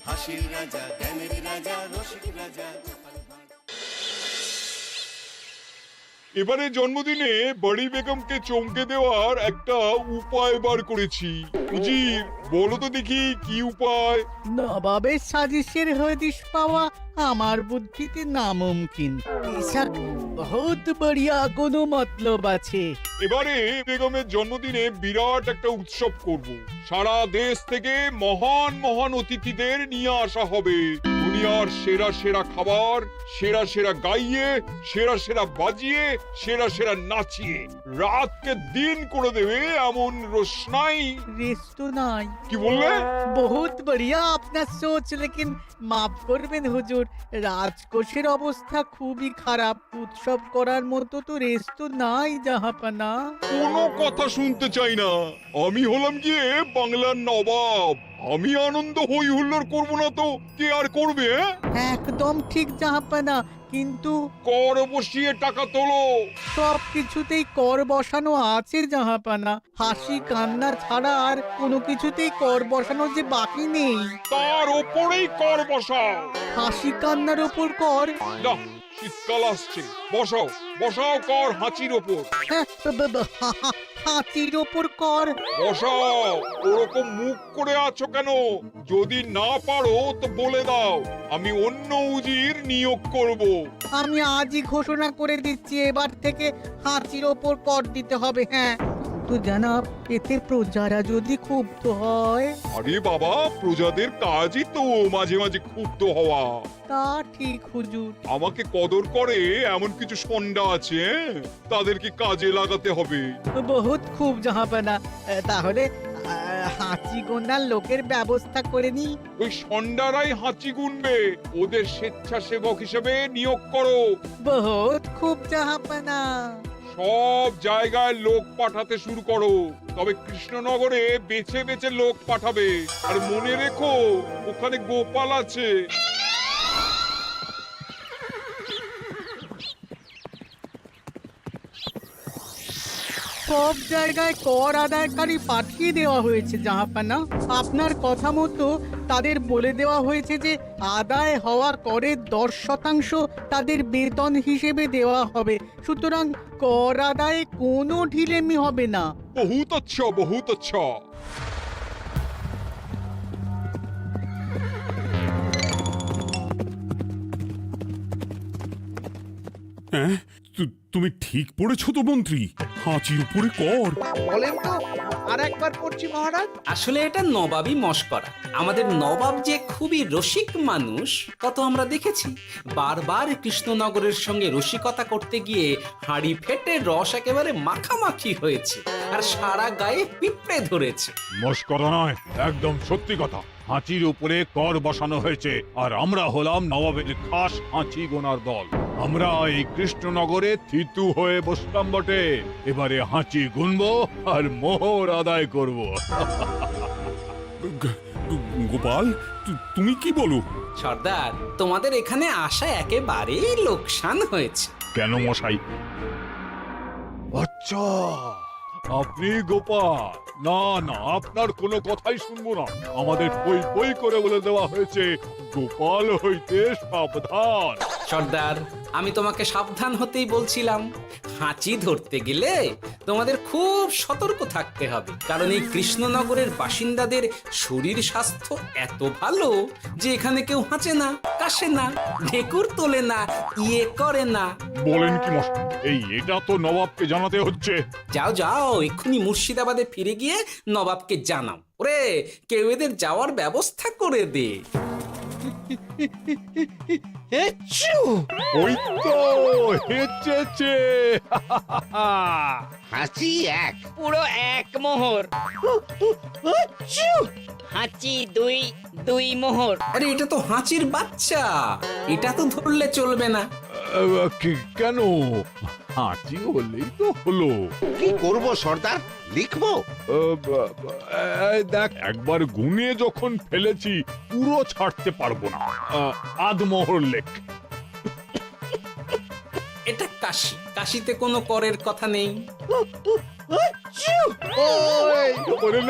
হাসির রাজা, জ্ঞানের রাজা, রসিক রাজা। এবারে জন্মদিনে বড়ি বেগমকে চমকে দেওয়ার একটা উপায় বার করেছি। উজির, বলো তো দেখি কি উপায়? নবাবের সাজিশের হদিশ পাওয়া আমার বুদ্ধিতে নামুমকিন। বেশক বহুত বড়িয়া কোনো মতলব আছে। এবারে বেগমের জন্মদিনে বিরাট একটা উৎসব করব। সারা দেশ থেকে মহান মহান অতিথিদের নিয়ে আসা হবে। দুনিয়ার সেরা সেরা খাবার, সেরা সেরা গাইয়ে, সেরা সেরা বাজিয়ে, সেরা সেরা নাচিয়ে রাতকে দিন করে দেবে এমন রোশনাই। রেস্ট নাই। কি বললে? বহুত বড়িয়া আপনার সোচ, লেকিন মাফ করবেন হুজুর, রাজকোষের অবস্থা খুবই খারাপ। উৎসব করার মতো তো রেস্ট নাই জাহাপানা। কোনো কথা শুনতে চাই না। আমি হলাম গিয়ে বাংলার নবাব। আমি আনন্দ হই হুল্লোড় করবো না তো কে আর করবে? একদম ঠিক জাহাপানা, কিন্তু কর বসিয়ে টাকা তোলো। সব কিছুতেই কর বসানো আছে জাহাপানা। হাসি কান্না ছাড়া আর কোনো কিছুতেই কর বসানো যে বাকি নেই। তার ওপরেই কর বসাও। হাসি কান্নার ওপর কর? না, শীতকাল আসছে, বসাও বসাও কর হাঁচির ওপর। হ্যাঁ, হাতির ওপর কর? বসাও। ওরকম মুখ করে আছো কেন? যদি না পারো তো বলে দাও, আমি অন্য উজির নিয়োগ করব। আমি আজই ঘোষণা করে দিচ্ছি, এবার থেকে হাতির ওপর কর দিতে হবে। হ্যাঁ, তো জানাব, এতে প্রজারা যদি ক্ষুব্ধ হয়? আরে বাবা, প্রজাদের কাজই তো মাঝে মাঝে ক্ষুব্ধ হওয়া। তা ঠিক হুজুর। আমাকে কদর করে এমন কিছু সন্ডা আছে, তাদেরকে কাজে লাগাতে হবে। বহুত খুব জাহাপানা। তাহলে হাঁচি গোনার লোকের ব্যবস্থা করে নি। ওই সন্ডারাই হাঁচি গুনবে। ওদের স্বেচ্ছাসেবক হিসেবে নিয়োগ করো। বহুত খুব জাহাপানা। সব জায়গায় লোক পাঠাতে শুরু করো। তবে কৃষ্ণনগরে বেছে বেছে লোক পাঠাবে। আর মনে রেখো, ওখানে গোপাল আছে। সব জায়গায় কর আদায়কারী পাঠিয়ে দেওয়া হয়েছে জাহাপানা। আপনার কথা মতো তাদের বলে দেওয়া হয়েছে যে আদায় হওয়া করের 10% তাদের বেতন হিসেবে দেওয়া হবে। সুতরাং কর আদায়ে কোনো ঢিলেমি হবে না। বহুত আচ্ছা, বহুত আচ্ছা। হ্যাঁ, তুমি ঠিক পড়েছো তো মন্ত্রী? হাঁচির উপরে কর? বলেন তো, আর একবার পড়ছি মহারাজ। আসলে এটা নবাবই মশকরা। আমাদের নবাব যে খুবই রসিক মানুষ তা তো আমরা দেখেছি। বারবার কৃষ্ণনগরের সঙ্গে রসিকতা করতে গিয়ে হাঁড়ি ফেটে রস একেবারে মাখামাখি হয়েছে, আর সারা গায়ে পিঁপড়ে ধরেছে। মস্করা নয়, একদম সত্যি কথা। হাঁচির উপরে কর বসানো হয়েছে, আর আমরা হলাম নবাবের খাস হাঁচি গোনার দল। আমরা এই কৃষ্ণনগরে থিতু হয়ে বসলাম বটে। এবারে হাঁচি গুনবো আর মোহর আদায় করব। গোপাল, তুমি কি বলো? সর্দার, তোমাদের এখানে আসা একেবারেই লোকসান হয়েছে। কেন মশাই? আচ্ছা, আপনি গোপাল? না না, আপনার কোনো কথাই শুনবো না। আমাদের বই বই করে বলে দেওয়া হয়েছে, গোপাল হইতে সাবধান। সর্দার, আমি তোমাকে সাবধান হতেই বলছিলাম। হাঁচি ধরতে গেলে তোমাদের খুব সতর্ক থাকতে হবে, কারণ এই কৃষ্ণনগরের বাসিন্দাদের শরীর স্বাস্থ্য এত ভালো যে এখানে কেউ হাঁচে না, কাশে না, ঢেকুর তোলে না, ইয়ে করে না। বলেন কি মশাই? এটা তো নবাবকে জানাতে হচ্ছে। যাও যাও, এক্ষুনি মুর্শিদাবাদে ফিরে গিয়ে নবাবকে জানাও। ওরে, কেউ এদের যাওয়ার ব্যবস্থা করে দে। ওই তো হেঁচেছে। হাসি এক। পুরো এক মোহর। হাঁচি দুই, দুই মোহর। আরে, এটা তো হাঁচির বাচ্চা, এটা তো ধরলে চলবে না। কেন? হাঁচি হলেই তো হলো। কি করব সর্দার? লিখবো? দেখ, একবার গুনে যখন ফেলেছি পুরো ছাড়তে পারবো না। আধমোহর লেখ। এটা কাশি, কাশিতে কোনো করের কথা নেই।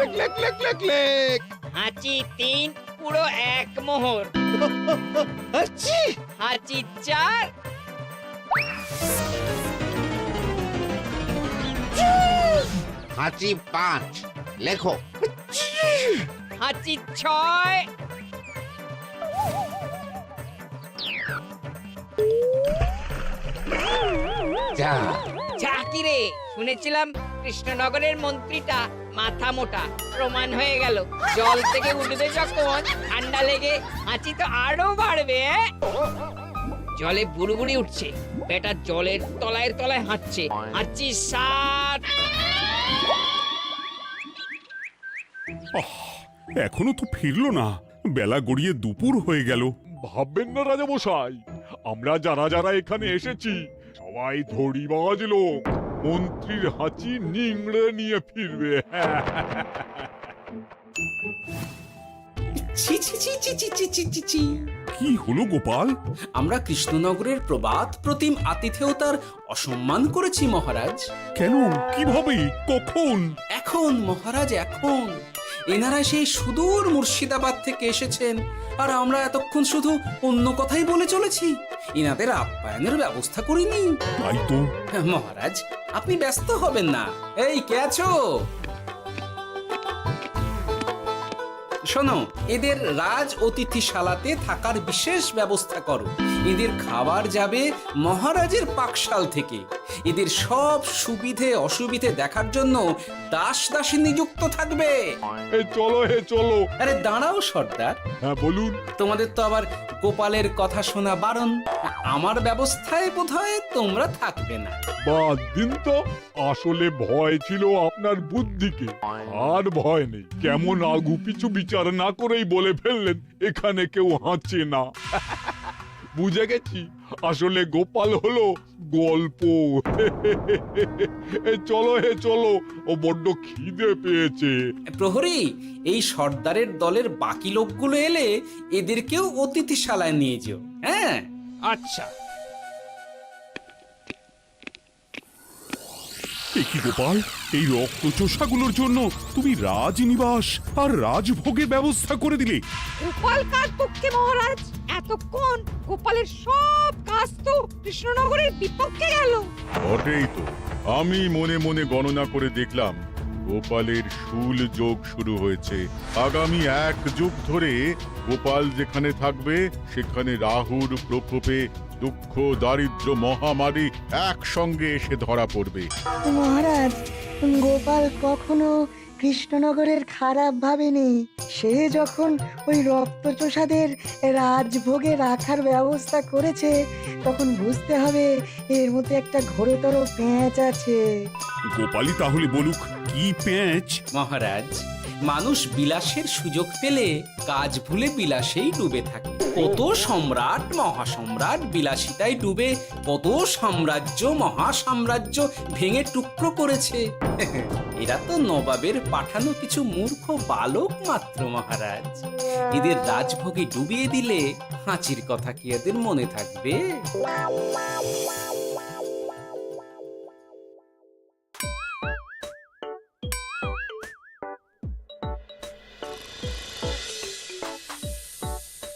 লেখ লেখ লেখ লেখ লেখ। হাঁচি তিন, পুরো 1 মোহর। আচ্ছি, হাঁচি 4, হাঁচি 5, লেখো। হাঁচি 6, যা, যা কি রে, শুনেছিলাম কৃষ্ণনগরের মন্ত্রীটা মাথা মোটা, প্রমাণ হয়ে গেল। জল থেকে উঠবে যখন ঠান্ডা লেগে হাঁচি তো আরো বাড়বে। জলে বুড়ুবুড়ি উঠছে, বেটা জলের তলায় তলায় হাঁটছে। হাঁচি 7, এখনো তো ফিরলো না, বেলা গড়িয়ে দুপুর হয়ে গেল। ভাববেন না রাজামশাই, আমরা যারা যারা এখানে এসেছি সবাই ধড়িবাজ লোক। মন্ত্রীর হাঁচি নিংড়ে নিয়ে ফিরবে। ছি ছি ছি ছি ছি ছি ছি ছি ছি। কি হলো গোপাল? আমরা কৃষ্ণনগরের প্রবাদ প্রতিম আতিথেয়তার অসম্মান করেছি মহারাজ। কেন, কিভাবে, কখন? এখন মহারাজ, এখন এনারা সেই সুদূর মুর্শিদাবাদ থেকে এসেছেন, আর আমরা এতক্ষণ শুধু অন্য কথাই বলে চলেছি, এনাদের আপ্যায়নের ব্যবস্থা করিনি। তাই তো। মহারাজ, আপনি ব্যস্ত হবেন না। এই কে আছো? শোনো, এদের রাজ অতিথিশালাতে থাকার বিশেষ ব্যবস্থা করো। এদের খাবার যাবে মহারাজের পাকশাল থেকে। এদের সব সুবিধে অসুবিধে দেখার জন্য দাস দাসী নিযুক্ত থাকবে। চলো চলো। আরে দাঁড়াও সর্দার, হ্যাঁ বলুন। তোমাদের তো আবার গোপালের কথা শোনা বারণ। আমার ব্যবস্থায় বোধহয় তোমরা থাকবে না। বাদ দিন তো, আসলে ভয় ছিল আপনার বুদ্ধিকে, আর ভয় নেই। কেমন আগু পিছু বিচার না করেই বলে ফেললেন এখানে কেউ হাঁচে না। বুঝে গেছি, আসলে গোপাল হলো গল্প। চলো চলো, ও বড্ড খিদে পেয়েছে। প্রহরী, এই সর্দারের দলের বাকি লোকগুলো এলে এদেরকেও অতিথিশালায় নিয়ে যেও। হ্যাঁ, আচ্ছা। এ কি গোপাল, এই রক্তচোষাগুলোর জন্য তুমি রাজনিবাস আর রাজভোগের ব্যবস্থা করে দিলে? গোপাল কার পক্ষে মহারাজ? এতক্ষণ গোপালের সব কাজ তো কৃষ্ণনগরের বিপক্ষে গেল। বটেই তো, আমি মনে মনে গণনা করে দেখলাম গোপালের শুল যোগ শুরু হয়েছে। আগামী 1 যুগ ধরে গোপাল যেখানে থাকবে সেখানে রাহুর প্রকোপে দুঃখ দারিদ্র মহামারী একসঙ্গে এসে ধরা পড়বে। মহারাজ, গোপাল কখনো কৃষ্ণনগরের খারাপ ভাবেনি। সে যখন ওই রক্তচোষাদের রাজভোগে রাখার ব্যবস্থা করেছে, তখন বুঝতে হবে এর মধ্যে একটা ঘোরতর প্যাঁচ আছে। গোপালই তাহলে বলুক, কি প্যাঁচ? মহারাজ, মানুষ বিলাসের সুযোগ পেলে কাজ ভুলে বিলাসেই ডুবে থাকে। কত সম্রাট মহাসম্রাট বিলাসিতায় ডুবে কত সাম্রাজ্য মহাসাম্রাজ্য ভেঙে টুকরো করেছে। এরা তো নবাবের পাঠানো কিছু মূর্খ বালক মাত্র মহারাজ। এদের রাজভোগে ডুবিয়ে দিলে হাঁচির কথা কি এদের মনে থাকবে?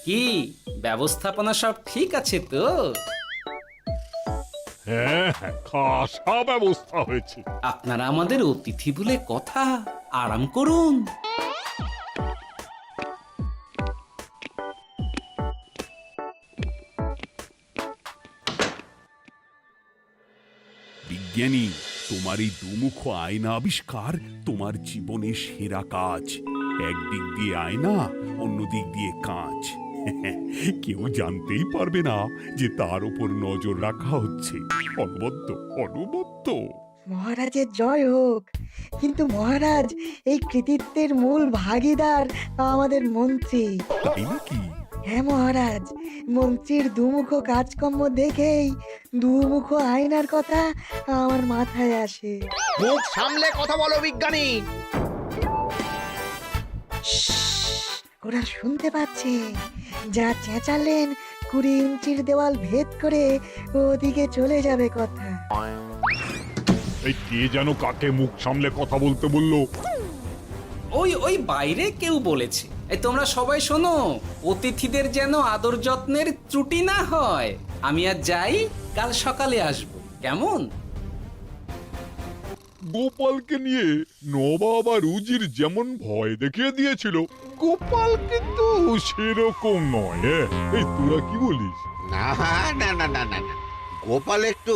কি ব্যবস্থাপনা সব ঠিক আছে তো? হ্যাঁ, খাসা ব্যবস্থা হয়েছে। আপনারা আমাদের অতিথি বলে কথা, আরাম করুন। বিজ্ঞানী, তোমার এই দুমুখ আয়না আবিষ্কার তোমার জীবনের সেরা কাজ। একদিক দিয়ে আয়না, অন্য দিক দিয়ে কাঁচ। কেউ জানতেই পারবে না যে তার উপর নজর রাখা হচ্ছে। অনবদ্য অনবদ্য। মহারাজের জয় হোক। কিন্তু মহারাজ, এই কৃতিত্বের মূল ভাগীদার আমাদের মন্ত্রী। তাই নাকি? হ্যাঁ মহারাজ, মন্ত্রীর দুমুখ কাজকর্ম দেখেই দুমুখ আয়নার কথা আমার মাথায় আসে। মুখ সামলে কথা বলো বিজ্ঞানী। ওরা শুনতে পাচ্ছে। যা চেঁচালেন 20 ইঞ্চির দেওয়াল ভেদ করে ওদিকে চলে যাবে কথা। এই কে যেন কাকে মুখ সামলে কথা বলতে বললো? ওই ওই বাইরে কেউ বলেছে। এই তোমরা সবাই শোনো, অতিথিদের যেন আদর যত্নের ত্রুটি না হয়। আমি আর যাই, কাল সকালে আসব, কেমন? গোপালকে নিয়ে নবাব আর উজির যেমন ভয় দেখিয়ে দিয়েছিল, গোপাল কিন্তু সেরকম নয়। এই তোরা কি বলিস? না না না না না না, গোপাল একটু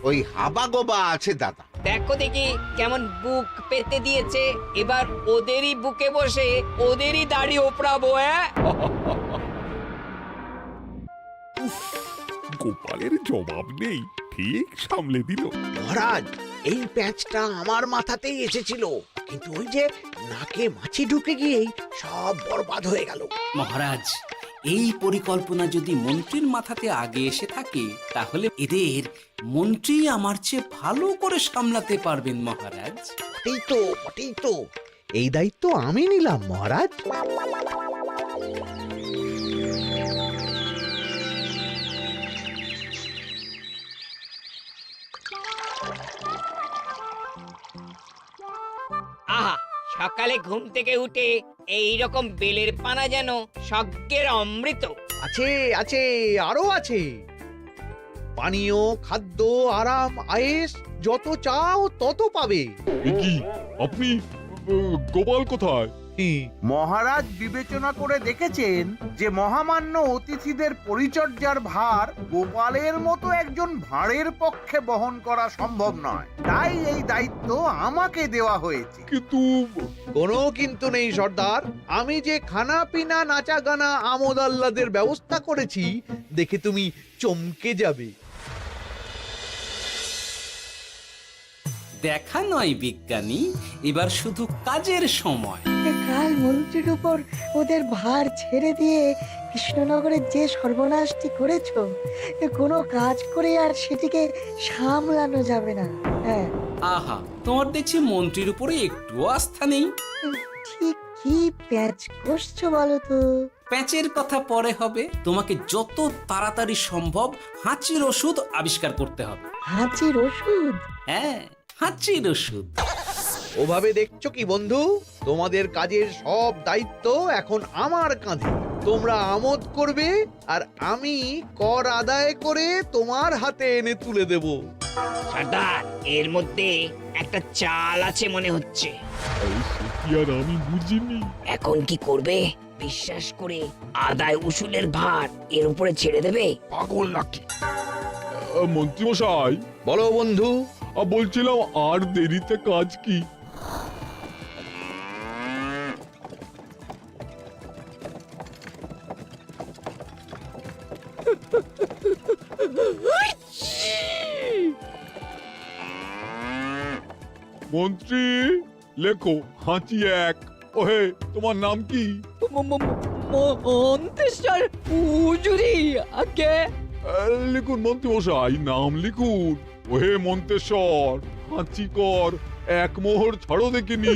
ওই হাবা গোবা আছে দাদা। দেখো দেখি কেমন বুক পেতে দিয়েছে। এবার ওদেরই বুকে বসে ওদেরই দাড়ি ওপরাবো। গোপালের জবাব নেই, ঠিক সামলে দিল। মহারাজ, এই প্যাঁচটা আমার মাথাতেই এসেছিল, কিন্তু ওই যে নাকে মাছি ঢুকে গিয়েই সব বরবাদ হয়ে গেল। মহারাজ, এই পরিকল্পনা যদি মন্ত্রীর মাথাতে আগে এসে থাকে, তাহলে এদের মন্ত্রী আমার চেয়ে ভালো করে সামলাতে পারবেন মহারাজ। বটেই তো, এই দায়িত্ব আমি নিলাম মহারাজ। আহা, সকালে ঘুম থেকে উঠে এই রকম বেলের পানা যেন স্বর্গের অমৃত। আছে আছে, আরো আছে। পানীয়, খাদ্য, আরাম, আয়েশ, যত চাও তত পাবে। এ কি, আপনি গোপাল কোথায়? মহারাজ বিবেচনা করে দেখেছেন যে মহামান্য অতিথিদের পরিচর্যার ভার গোপালের মতো একজন ভাঁড়ের পক্ষে বহন করা সম্ভব নয়, তাই এই দায়িত্ব আমাকে দেওয়া হয়েছে। কিন্তু কোনো কিন্তু নেই সর্দার, আমি যে খানা পিনা নাচা গানা আমোদ আহ্লাদের ব্যবস্থা করেছি দেখে তুমি চমকে যাবে। দেখা নয় বিজ্ঞানী, এবার শুধু কাজের সময়। কাল মন্ত্রীর উপর ওদের ভার ছেড়ে দিয়ে কৃষ্ণনগরের যে সর্বনাশটি করেছো, কোনো কাজ করে আর সেটিকে সামলানো যাবে না। হ্যাঁ, আহা, তোমার দেখছি মন্ত্রীর উপরে একটুও আস্থা নেই। ঠিক কি প্যাচ করছো বলো তো? প্যাচের কথা পরে হবে, তোমাকে যত তাড়াতাড়ি সম্ভব হাঁচির ওষুধ আবিষ্কার করতে হবে। হাঁচির ওষুধ? হ্যাঁ, হাঁচির ওষুধ। ওভাবে দেখছো কি বন্ধু? তোমাদের কাজের সব দায়িত্ব এখন আমার কাঁধে। তোমরা আমোদ করবে আর আমি কর আদায় করে তোমার হাতে এনে তুলে দেব। সর্দার, এর মধ্যে একটা চাল আছে মনে হচ্ছে। কি আর আমি বুঝিনি। এখন কি করবে? বিশ্বাস করে আদায় উসুলের ভার এর উপরে ছেড়ে দেবে? পাগল নাকি? মন্ত্রী মশাই, বলো বন্ধু। বলছিলাম আর দেরিতে কাজ কি? মন্ত্রী, লেখো হাঁচি এক। ওহে, তোমার নাম কি? মন্ত্রেশ্বর উজুরি আগে। লিখুন মন্ত্রী মশাই, নাম লিখুন। ওহে মন্তেশ্বর, হাঁচি কর, এক মোহর ছাড়ো দেখিনি।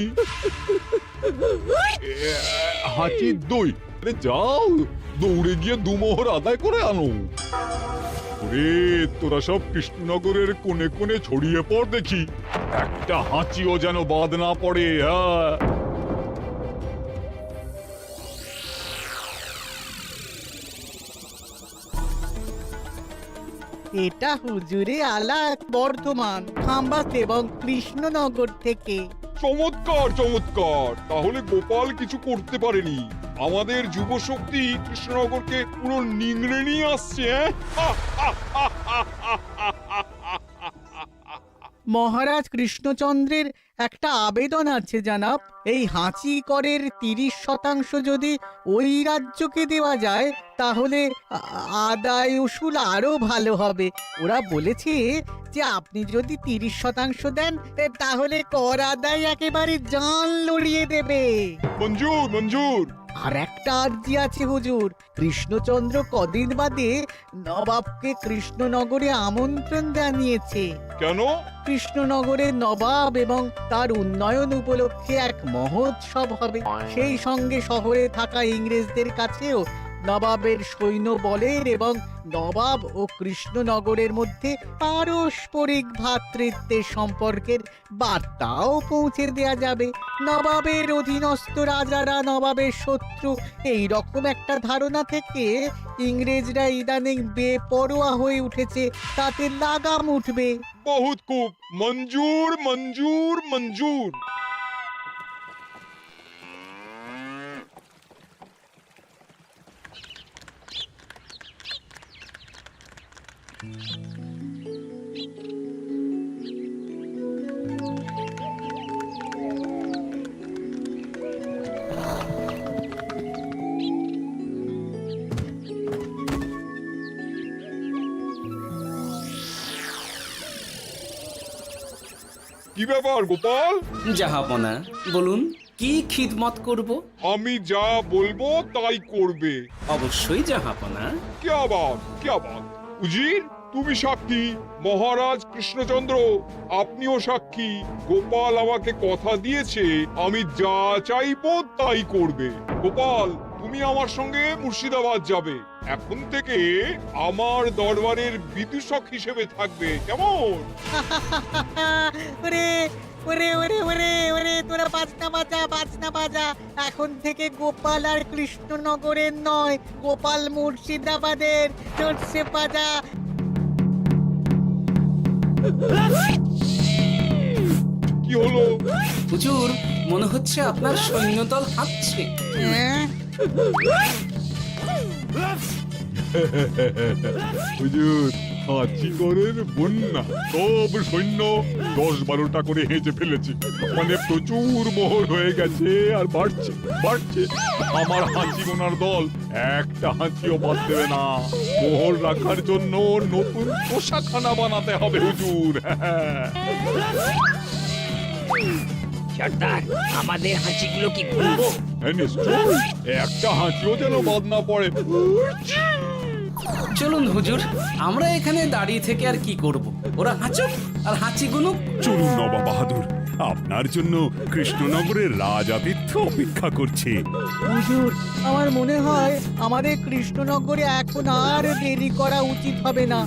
হাঁচি দুই। আরে যাও, দৌড়ে গিয়ে দু মোহর আদায় করে আনো। ওরে, তোরা সব কৃষ্ণনগরের কোণে কোণে ছড়িয়ে পড় দেখি, একটা হাঁচিও যেন বাদ না পড়ে। হ্যাঁ, এটা হুজুরে আলাক বর্ধমান, খাম্বাস এবং কৃষ্ণনগর থেকে। চমৎকার চমৎকার। তাহলে গোপাল কিছু করতে পারেনি, আমাদের যুব শক্তি কৃষ্ণনগরকে পুরো নিংড়ে নিয়ে আসছে। মহারাজ কৃষ্ণচন্দ্রের একটা আবেদন আছে জানাব। এই হাঁচি করের 30% যদি ওই রাজ্যকে দেওয়া যায়, তাহলে আদায় উসুল আরো ভালো হবে। ওরা বলেছে যে আপনি যদি 30% দেন, তাহলে কর আদায় একেবারে জান লড়িয়ে দেবে। মঞ্জুর মঞ্জুর। আর একটা আর্জি আছে হুজুর, কৃষ্ণচন্দ্র কদিন বাদে নবাবকে কৃষ্ণনগরে আমন্ত্রণ জানিয়েছে। কেন? কৃষ্ণনগরের নবাব এবং তার উন্নয়ন উপলক্ষে এক মহোৎসব হবে। সেই সঙ্গে শহরে থাকা ইংরেজদের কাছেও নবাবের সৈন্য বলের এবং নবাব ও কৃষ্ণনগরের মধ্যে পারস্পরিক ভ্রাতৃত্বের সম্পর্কের বার্তাও পৌঁছে দেয়া যাবে। নবাবের অধীনস্থ রাজারা নবাবের শত্রু, এই রকম একটা ধারণা থেকে ইংরেজরা ইদানিং বেপরোয়া হয়ে উঠেছে, তাতে লাগাম উঠবে। বহুত খুব, মঞ্জুর মঞ্জুর মঞ্জুর। কি ব্যাপার গোপাল? জাহাপনা বলুন, কি খিদমত করব? আমি যা বলবো তাই করবে। অবশ্যই জাহাপনা। क्या बात উজির, তুমি সাক্ষী, মহারাজ কৃষ্ণচন্দ্র আপনিও সাক্ষী। গোপাল আমাকে কথা দিয়েছে আমি যা চাইবো তাই করবে। গোপাল, তুমি আমার সঙ্গে মুর্শিদাবাদ যাবে। এখন থেকে আমার দরবারের বিদূষক হিসেবে থাকবে, কেমন? ওরে ওরে ওরে ওরে ওরে, তোরা বাজনা বাজা। এখন থেকে গোপাল আর কৃষ্ণনগরের নয়, গোপাল মুর্শিদাবাদের। চলছে বাজা। কি হলো? হুজুর, মনে হচ্ছে আপনার সৈন্যদল হাঁটছে। হ্যাঁ? হুজুর, হাঁচিগড়ের বন্যা সব সৈন্য 10-12টা করে হেঁচে ফেলেছে, মানে প্রচুর মোহর হয়ে গেছে আর বাড়ছে বাড়ছে। আমার হাঁচি গোনার দল একটা হাঁচিও বাদ দেবে না। মোহর রাখার জন্য নতুন পোশাকখানা বানাতে হবে হুজুর। সর্দার, আমাদের হাঁচিগুলো কি খুলবো? হ্যাঁ, নিশ্চয়, একটা হাঁচিও যেন বাদ না পড়ে। চলুন হুজুর, আমরা এখানে দাঁড়িয়ে থেকে আর কি করব? ওরা হাঁচুক আর হাঁচি গুনুক। চলুন নবাব বাহাদুর, আপনার জন্য কৃষ্ণনগরের রাজাতিথ্য অপেক্ষা করছে। হুজুর, আমার মনে হয় আমাদের কৃষ্ণনগরে এখন আর দেরি করা উচিত হবে না।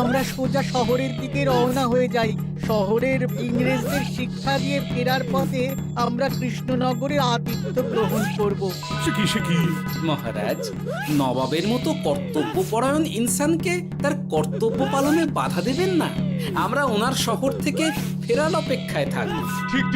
আমরা সোজা শহরের দিকে রওনা হয়ে যাই। শহরের ইংরেজদের শিক্ষা দিয়ে ফেরার পথে আমরা কৃষ্ণনগরের আতিথ্য গ্রহণ করব। সে কি? মহারাজ, নবাবের মতো কর্তব্যপরায়ণ ইনসানকে তার কর্তব্য পালনে বাধা দেবেন না। আমরা ওনার শহর থেকে ফেরার অপেক্ষায় থাকব। ঠিক,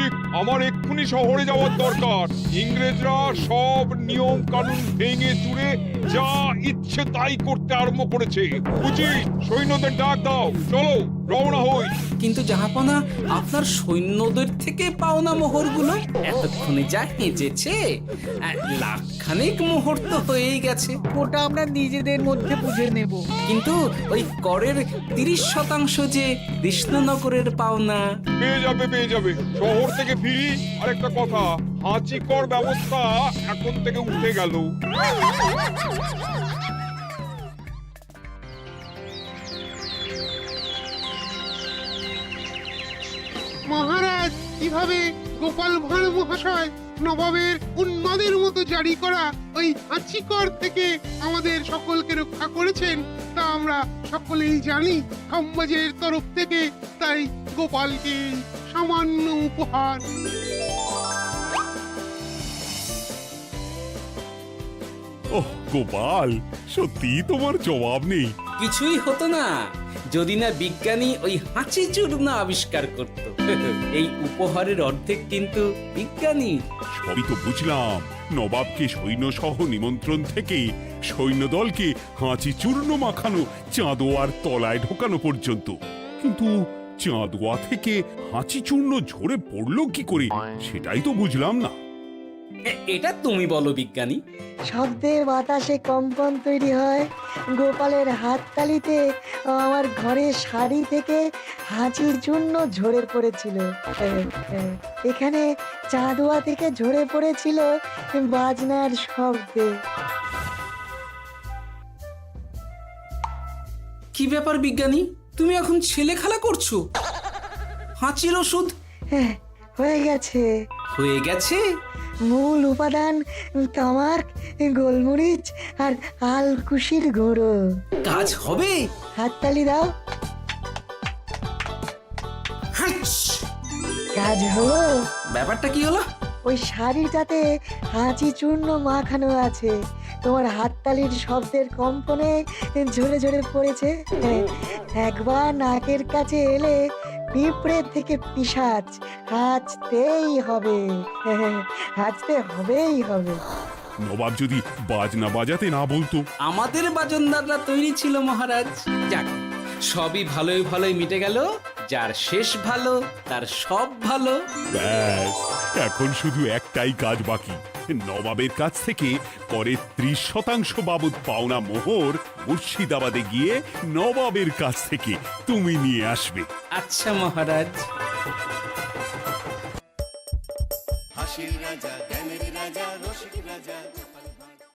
আমার এক্ষুনি শহরে যাওয়ার দরকার। ইংরেজরা সব নিয়ম কানুন ভেঙে চুরে যা ইচ্ছে তাই করতে আরম্ভ করেছে। উচিত সৈন্যদের ডাক দাও, চলো রওনা হই। কিন্তু জাহাপনা, আপনার সৈন্যদের থেকে পাওনা মোহরগুলো এতক্ষণে যা হেঁচেছে, লাখখানেক মোহর তো হয়েই গেছে। ওটা আমরা নিজেদের মধ্যে বুঝে নেব। কিন্তু ওই করের 30% যে কৃষ্ণনগরের পাওনা। পেয়ে যাবে। শহর থেকে ফিরি। আরেকটা কথা, হাঁচি কর ব্যবস্থা এখন থেকে উঠে গেল। মহারাজ, কিভাবে গোপাল ভাঁড় মহাশয় নবাবের উন্মাদের মতো জারি করা ওই হাঁচিকর থেকে আমাদের সকলকে রক্ষা করেছেন তা আমরা সকলেই জানি। খাম্বাজের তরফ থেকে তাই গোপালকে সামান্য উপহার। ওহ গোপাল, সত্যি তোমার জবাব নেই। কিছুই হতো না যদি না বিজ্ঞানী ওই হাঁচি চূর্ণ আবিষ্কার করত। এই উপহারের অর্ধেক কিন্তু বিজ্ঞানী। সবই তো বুঝলাম, নবাবকে সৈন্য সহ নিমন্ত্রণ থেকে সৈন্যদলকে হাঁচি চূর্ণ মাখানো, চাঁদোয়ার তলায় ঢোকানো পর্যন্ত। কিন্তু চাঁদোয়া থেকে হাঁচি চূর্ণ ঝরে পড়লো কি করে, সেটাই তো বুঝলাম না। এটা তুমি বলো বিজ্ঞানী। শব্দের বাতাসে কম্পন তৈরি হয়। গোপালের হাততালিতে আমার ঘরের শাড়ি থেকে হাঁচির জন্য ঝরে পড়েছিল। এখানে চাঁদোয়া থেকে ঝরে পড়েছিল বাজনার শব্দে। কি ব্যাপার বিজ্ঞানী, তুমি এখন ছেলে খেলা করছো? হাঁচির ওষুধ হয়ে গেছে। হয়ে গেছে? মূল উপাদান তামাক, গোলমরিচ আর আলকুশির গুঁড়ো। কাজ হবে? হাততালি দাও। হাঁচ! কাজ হলো। ব্যাপারটা কি হলো? ওই শাড়িটাতে হাঁচি চূর্ণ মাখানো আছে, তোমার হাততালির শব্দের কম্পনে ঝরে ঝরে পড়েছে। একবার নাকের কাছে এলে পিঁপড়ের থেকে পিশাচ, হাঁচতেই হবে, হাঁচতে হবেই হবে। নবাব যদি বাজনা বাজাতে না বলতো। আমাদের বাজনদাররা তৈরি ছিল মহারাজ। যাক, সবই ভালোই ভালোই মিটে গেল। যার শেষ ভালো তার সব ভালো। ব্যাস, এখন শুধু একটাই কাজ বাকি। নবাবের কাছ থেকে করের 30% বাবদ পাওনা মোহর মুর্শিদাবাদে গিয়ে নবাবের কাছ থেকে তুমি নিয়ে আসবে। আচ্ছা মহারাজ। হাসির রাজা জ্ঞানের রাজা রসিক রাজা